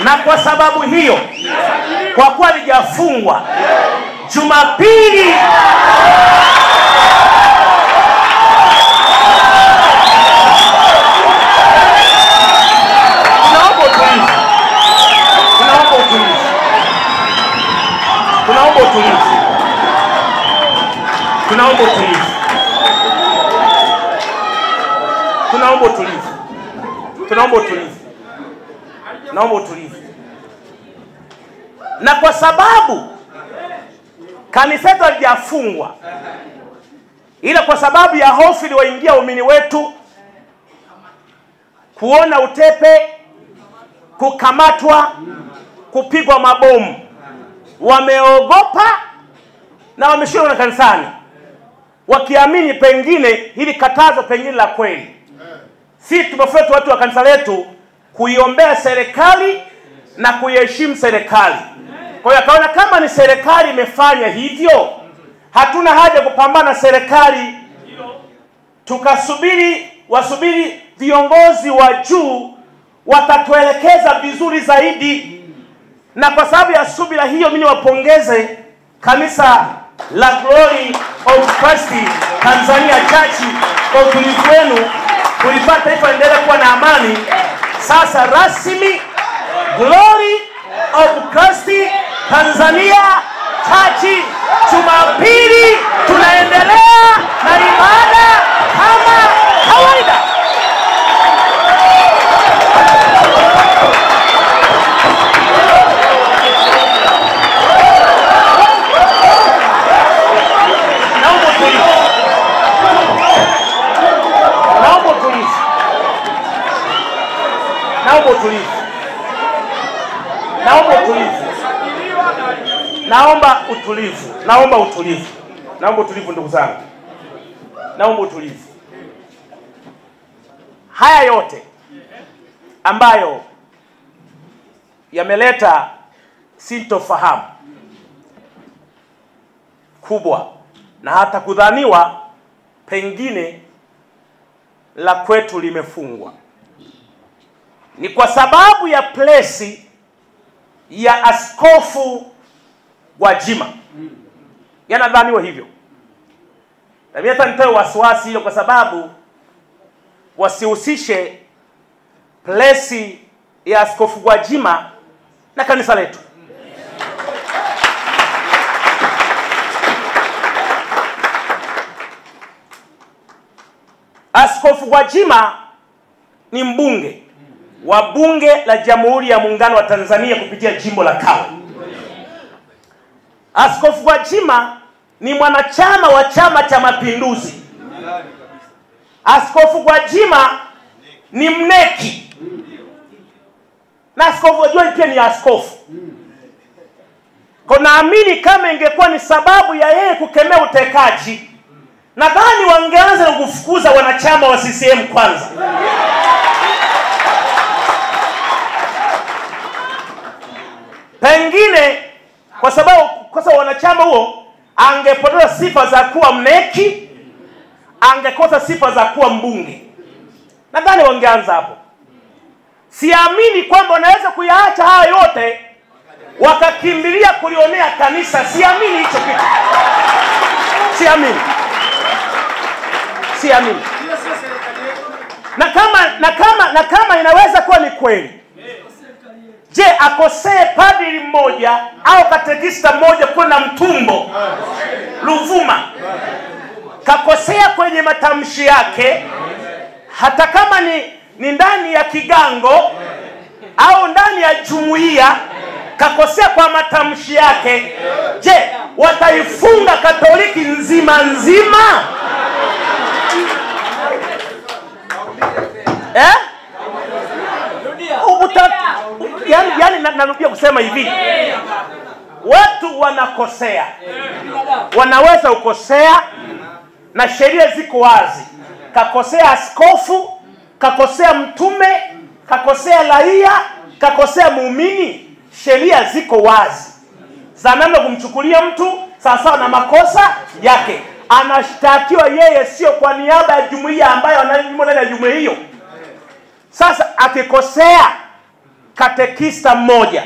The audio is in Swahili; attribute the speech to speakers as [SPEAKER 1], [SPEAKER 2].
[SPEAKER 1] Na kwa sababu hiyo, kwa kuwa lijafungwa, Jumapili Naomba utulivu. Na kwa sababu kanisa letu halijafungwa, ila kwa sababu ya hofu iliyoingia waumini wetu kuona utepe, kukamatwa, kupigwa mabomu, wameogopa na wameshuka na kanisani, wakiamini pengine hili katazo pengine la kweli. Si tumefuata watu wa kanisa letu kuiombea serikali na kuiheshimu serikali. Kwa hiyo akaona kama ni serikali imefanya hivyo, hatuna haja kupambana na serikali, wasubiri viongozi wa juu watatuelekeza vizuri zaidi. Na kwa sababu ya subira hiyo, mimi niwapongeze kanisa la Glory of Christ Tanzania Church kwa utulivu wenu kulifanya taifa endelee kuwa na amani. Sasa rasmi Glory of Christ Tanzania Church, Jumapili tunaendelea na ibada kama kawaida. Naomba utulivu ndugu zangu. Naomba utulivu. Haya yote ambayo yameleta sintofahamu kubwa na hata kudhaniwa pengine la kwetu limefungwa, ni kwa sababu ya plesi ya Askofu Gwajima. Yanadhaniwa hivyo. Na mimi hata nitoe wasiwasi hiyo, kwa sababu wasihusishe plesi ya Askofu Gwajima na kanisa letu. Askofu Gwajima ni mbunge wa Bunge la Jamhuri ya Muungano wa Tanzania kupitia jimbo la Kawe. Askofu Gwajima ni mwanachama wa Chama cha Mapinduzi. Askofu Gwajima ni mneki. Na Askofu Gwajima pia ni askofu. Kwa naamini kama ingekuwa ni sababu ya yeye kukemea utekaji, nadhani wangeanza na kufukuza wanachama wa CCM kwanza. Pengine kwa sababu wanachama huo angepoteza sifa za kuwa mneki, angekosa sifa za kuwa mbunge. Nadhani wangeanza hapo. Siamini kwamba wanaweza kuyaacha haya yote wakakimbilia kulionea kanisa. Siamini hicho kitu. Siamini. Na kama inaweza kuwa ni kweli, je, akosee padri mmoja au katekista mmoja kuna Mtumbo Luvuma kakosea kwenye matamshi yake, hata kama ni ndani ya kigango au ndani ya jumuiya, kakosea kwa matamshi yake, je, wataifunga Katoliki nzima? Yani narudia kusema hivi, watu wanakosea, wanaweza ukosea, na sheria ziko wazi. Kakosea askofu, kakosea mtume, kakosea raia, kakosea muumini, sheria ziko wazi za namna kumchukulia mtu sawasawa na makosa yake. Anashtakiwa yeye, sio kwa niaba ya jumuiya ambayo anayumo ndani ya jumuiya hiyo. Sasa akikosea katekista mmoja